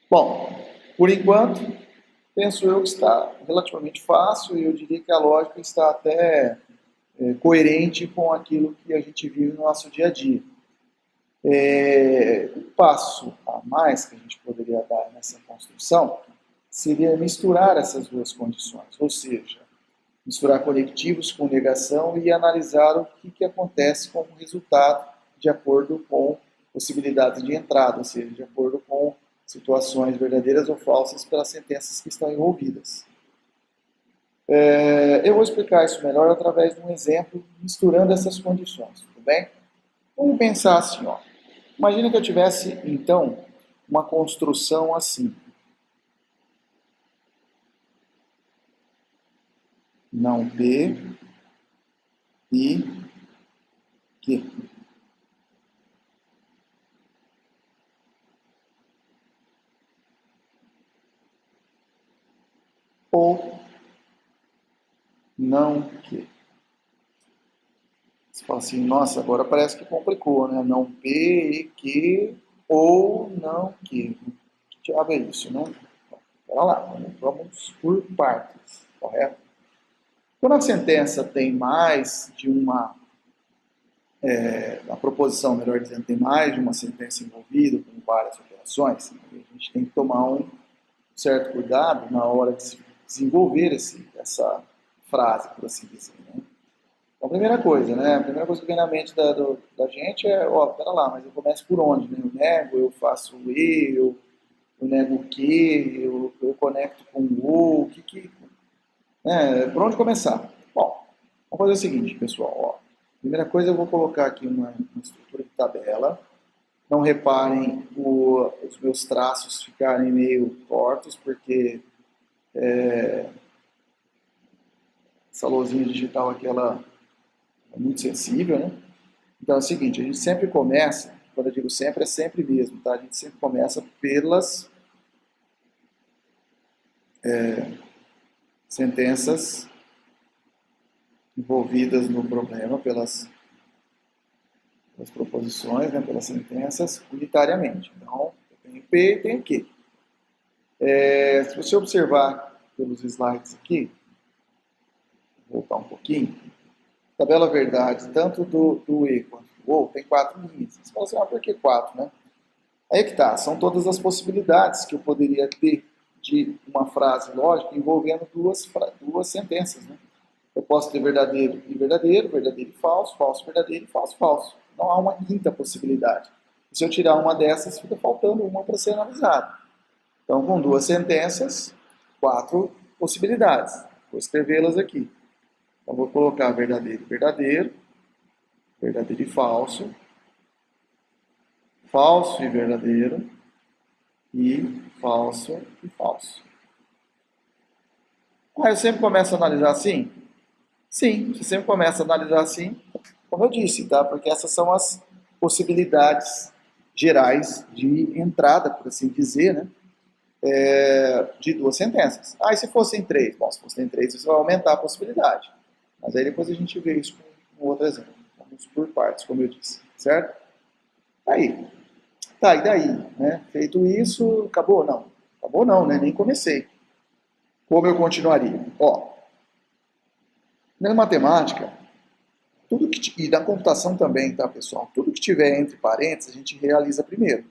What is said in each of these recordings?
Bom, por enquanto, penso eu que está relativamente fácil e eu diria que a lógica está até coerente com aquilo que a gente vive no nosso dia a dia. Um passo a mais que a gente poderia dar nessa construção seria misturar essas duas condições, ou seja, misturar conectivos com negação e analisar o que acontece como resultado de acordo com possibilidades de entrada, ou seja, de acordo com situações verdadeiras ou falsas pelas sentenças que estão envolvidas. Eu vou explicar isso melhor através de um exemplo misturando essas condições, tudo bem? Vamos pensar assim, ó. Imagina que eu tivesse, então, uma construção assim. Não P e Q. Ou não Q. Você fala assim, nossa, agora parece que complicou, né? Não P e Q ou não Q. Que diabo é isso, né? Então, lá, vamos por partes, correto? Quando a sentença tem mais de uma, a proposição, melhor dizendo, tem mais de uma sentença envolvida, com várias operações, a gente tem que tomar um certo cuidado na hora de desenvolver essa frase, por assim dizer. Né? Então, a primeira coisa, né? A primeira coisa que vem na mente da gente é, ó, pera lá, mas eu começo por onde? Né? Eu nego, eu faço o E, eu nego o que, eu conecto com o que né? Por onde começar? Bom, vamos fazer o seguinte, pessoal. Ó. Primeira coisa, eu vou colocar aqui uma estrutura de tabela. Não reparem os meus traços ficarem meio tortos, porque essa lousinha digital aqui ela é muito sensível, né? Então é o seguinte, a gente sempre começa, quando eu digo sempre, é sempre mesmo, tá? A gente sempre começa pelas sentenças envolvidas no problema, pelas proposições, né, pelas sentenças, unitariamente. Então, eu tenho P e tenho Q. Se você observar pelos slides aqui, vou voltar um pouquinho, tabela verdade, tanto do E quanto do OU, tem 4 linhas. Você fala assim, por que 4, né? Aí que tá, são todas as possibilidades que eu poderia ter de uma frase lógica envolvendo duas sentenças, né? Eu posso ter verdadeiro e verdadeiro, verdadeiro e falso, falso, verdadeiro e falso, falso. Não há uma quinta possibilidade. E se eu tirar uma dessas, fica faltando uma para ser analisada. Então, com duas sentenças, 4 possibilidades. Vou escrevê-las aqui. Então, vou colocar verdadeiro e verdadeiro, verdadeiro e falso, falso e verdadeiro, e falso e falso. Ah, eu sempre começo a analisar assim? Sim, você sempre começa a analisar assim, como eu disse, tá? Porque essas são as possibilidades gerais de entrada, por assim dizer, né? De duas sentenças. Ah, e se fossem três? Bom, se fossem três, isso vai aumentar a possibilidade. Mas aí depois a gente vê isso com um outro exemplo. Vamos por partes, como eu disse, certo? Aí. Tá, e daí? Né? Feito isso, acabou? Não. Acabou não, né? Nem comecei. Como eu continuaria? Ó, na matemática, e na computação também, tá, pessoal? Tudo que tiver entre parênteses, a gente realiza primeiro.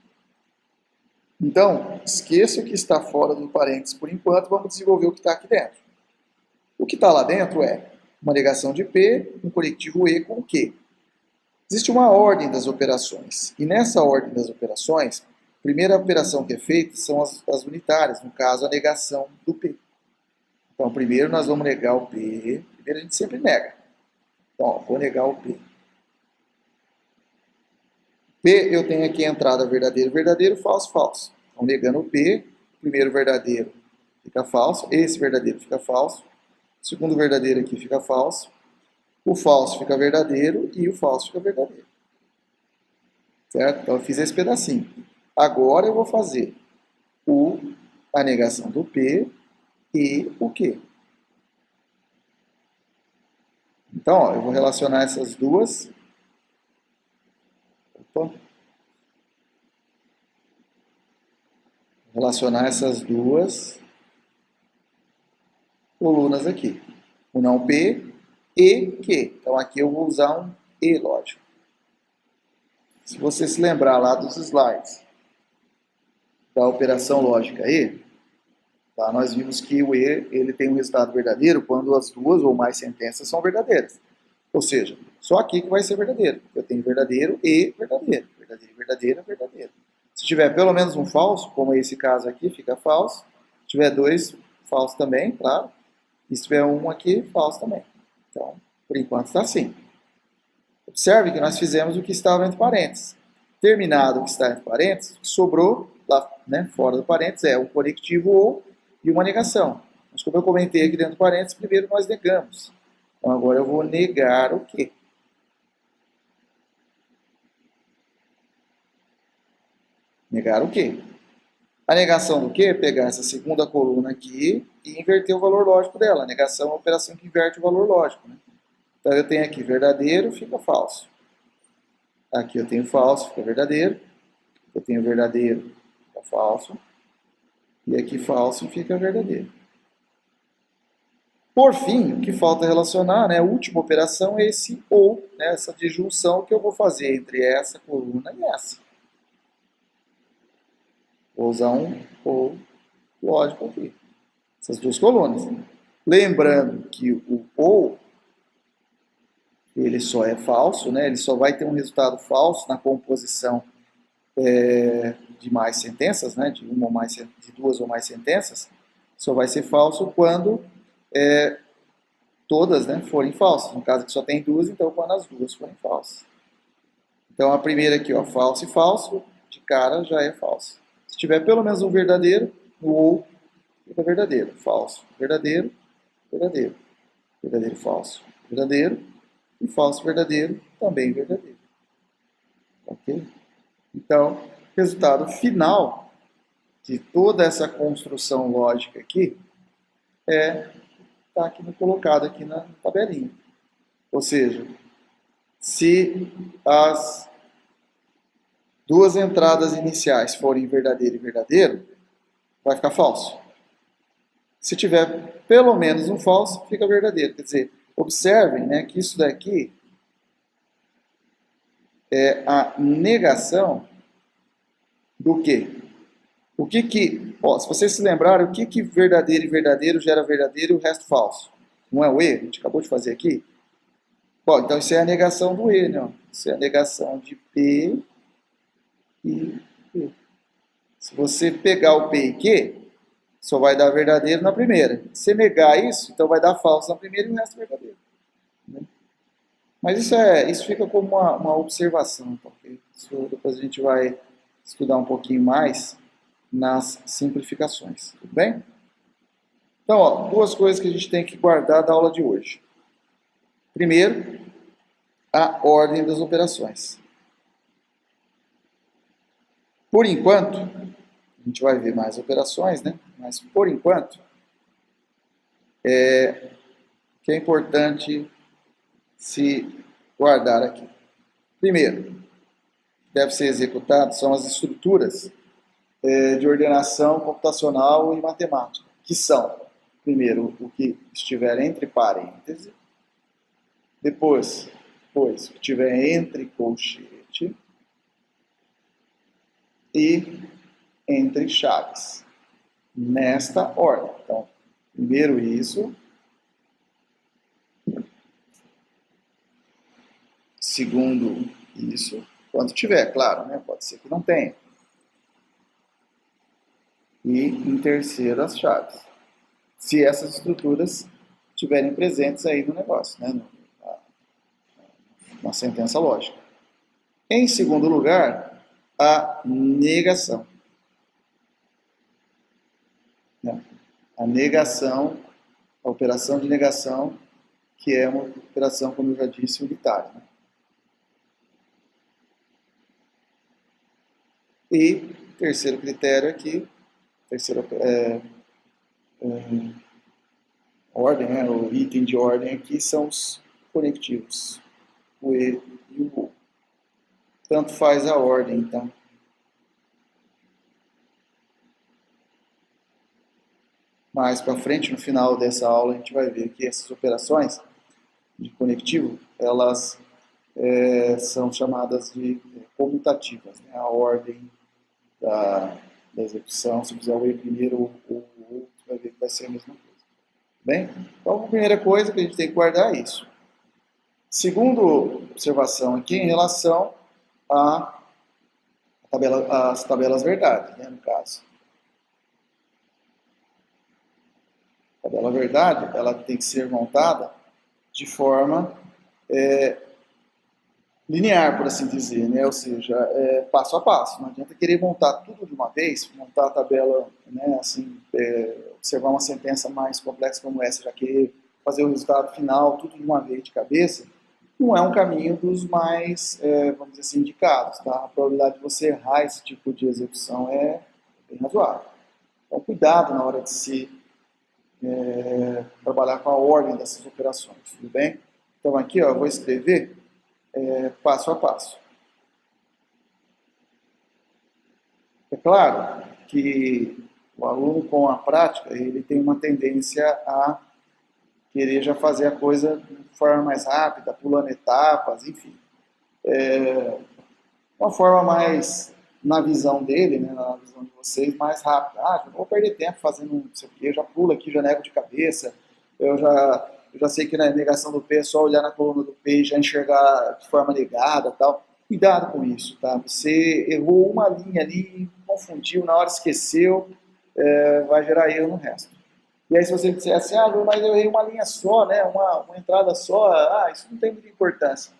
Então, esqueça o que está fora do parênteses por enquanto, vamos desenvolver o que está aqui dentro. O que está lá dentro é uma negação de P, um conectivo E com Q. Existe uma ordem das operações, e nessa ordem das operações, a primeira operação que é feita são as unitárias, no caso, a negação do P. Então, primeiro nós vamos negar o P, primeiro a gente sempre nega. Então, ó, vou negar o P. P, eu tenho aqui a entrada verdadeiro, verdadeiro, falso, falso. Então, negando o P, primeiro verdadeiro fica falso, esse verdadeiro fica falso, o segundo verdadeiro aqui fica falso, o falso fica verdadeiro e o falso fica verdadeiro. Certo? Então, eu fiz esse pedacinho. Agora eu vou fazer a negação do P e o Q. Então, ó, eu vou relacionar essas duas. Opa. relacionar essas duas colunas aqui. O não P e que. Então aqui eu vou usar um E, lógico. Se você se lembrar lá dos slides da operação lógica E, lá nós vimos que o E ele tem um resultado verdadeiro quando as duas ou mais sentenças são verdadeiras. Ou seja, só aqui que vai ser verdadeiro. Eu tenho verdadeiro e verdadeiro. Verdadeiro, verdadeiro, verdadeiro. Se tiver pelo menos um falso, como esse caso aqui, fica falso. Se tiver dois, falso também, claro. E se tiver um aqui, falso também. Então, por enquanto está assim. Observe que nós fizemos o que estava entre parênteses. Terminado o que está entre parênteses, sobrou lá, né, fora do parênteses é um conectivo ou e uma negação. Mas como eu comentei aqui dentro do parênteses, primeiro nós negamos. Então agora eu vou negar o quê? Negar o quê? A negação do quê? É pegar essa segunda coluna aqui e inverter o valor lógico dela. A negação é uma operação que inverte o valor lógico. Né? Então eu tenho aqui verdadeiro, fica falso. Aqui eu tenho falso, fica verdadeiro. Eu tenho verdadeiro, fica falso. E aqui falso fica verdadeiro. Por fim, o que falta relacionar, né, a última operação é esse ou, né, essa disjunção que eu vou fazer entre essa coluna e essa. Vou usar um ou lógico aqui. Essas duas colunas. Lembrando que o ou, ele só é falso, né, ele só vai ter um resultado falso na composição de mais sentenças, né, de duas ou mais sentenças, só vai ser falso quando todas, né, forem falsas. No caso que só tem duas, então quando as duas forem falsas. Então a primeira aqui, ó, falso e falso, de cara já é falso. Se tiver pelo menos um verdadeiro, no ou fica verdadeiro, falso, verdadeiro, verdadeiro, verdadeiro, falso, verdadeiro e falso, verdadeiro, também verdadeiro. Ok? Então, resultado final de toda essa construção lógica aqui está aqui colocado aqui na tabelinha. Ou seja, se as duas entradas iniciais forem verdadeiro e verdadeiro, vai ficar falso. Se tiver pelo menos um falso, fica verdadeiro. Quer dizer, observem, né, que isso daqui é a negação do quê? O que ó, se vocês se lembrarem, o que verdadeiro e verdadeiro gera verdadeiro e o resto falso? Não é o E? A gente acabou de fazer aqui? Bom, então isso é a negação do E, né? Isso é a negação de P e P. Se você pegar o P e Q, só vai dar verdadeiro na primeira. Se negar isso, então vai dar falso na primeira e o resto verdadeiro. Mas isso fica como uma observação, porque isso depois a gente vai estudar um pouquinho mais nas simplificações, tudo bem? Então, ó, duas coisas que a gente tem que guardar da aula de hoje. Primeiro, a ordem das operações. Por enquanto, a gente vai ver mais operações, né? Mas por enquanto, o que é importante se guardar aqui. Primeiro, deve ser executado são as estruturas de ordenação computacional e matemática, que são, primeiro, o que estiver entre parênteses, depois o que estiver entre colchete e entre chaves, nesta ordem. Então, primeiro isso, segundo isso, quando tiver, claro, né? Pode ser que não tenha. E em terceiro as chaves. Se essas estruturas estiverem presentes aí no negócio, né? Na sentença lógica. Em segundo lugar, a negação. A negação, a operação de negação, que é uma operação, como eu já disse, unitária. Né? E terceiro critério aqui, terceira ordem, né? O item de ordem aqui são os conectivos, o E e o O. Tanto faz a ordem, então. mais para frente, no final dessa aula, a gente vai ver que essas operações de conectivo, elas são chamadas de comutativas, né? A ordem da execução, se fizer o E primeiro ou o outro, vai ver que vai ser a mesma coisa. Bem, então a primeira coisa que a gente tem que guardar é isso. Segunda observação aqui em relação às tabelas verdade, né, no caso. A tabela verdade, ela tem que ser montada de forma linear, por assim dizer, né? Ou seja, passo a passo. Não adianta querer montar tudo de uma vez, montar a tabela, né, assim, observar uma sentença mais complexa como essa, já querer fazer o resultado final tudo de uma vez de cabeça, não é um caminho dos mais, vamos dizer assim, indicados, tá? A probabilidade de você errar esse tipo de execução é bem razoável. Então, cuidado na hora de se trabalhar com a ordem dessas operações, tudo bem? Então, aqui, ó, eu vou escrever passo a passo. É claro que o aluno, com a prática, ele tem uma tendência a querer já fazer a coisa de forma mais rápida, pulando etapas, enfim. Uma forma mais, na visão dele, né, na visão de vocês, mais rápida. Já não vou perder tempo fazendo não sei o quê, eu já pulo aqui, já nego de cabeça, eu já sei que na negação do P é só olhar na coluna do P e já enxergar de forma negada tal. Cuidado com isso, tá? Você errou uma linha ali, confundiu, na hora esqueceu, vai gerar erro no resto. E aí se você disser assim, mas eu errei uma linha só, né? Uma entrada só, isso não tem muita importância.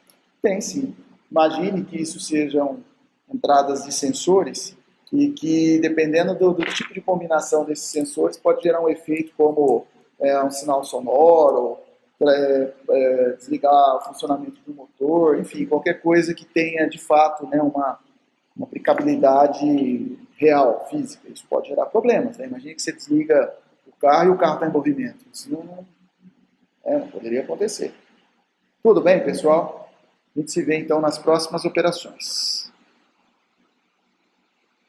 Tem sim. Imagine que isso sejam entradas de sensores e que, dependendo do tipo de combinação desses sensores, pode gerar um efeito como um sinal sonoro, desligar o funcionamento do motor, enfim, qualquer coisa que tenha, de fato, né, uma aplicabilidade real, física. Isso pode gerar problemas. Né? Imagine que você desliga o carro e o carro está em movimento. Isso não poderia acontecer. Tudo bem, pessoal? A gente se vê, então, nas próximas operações.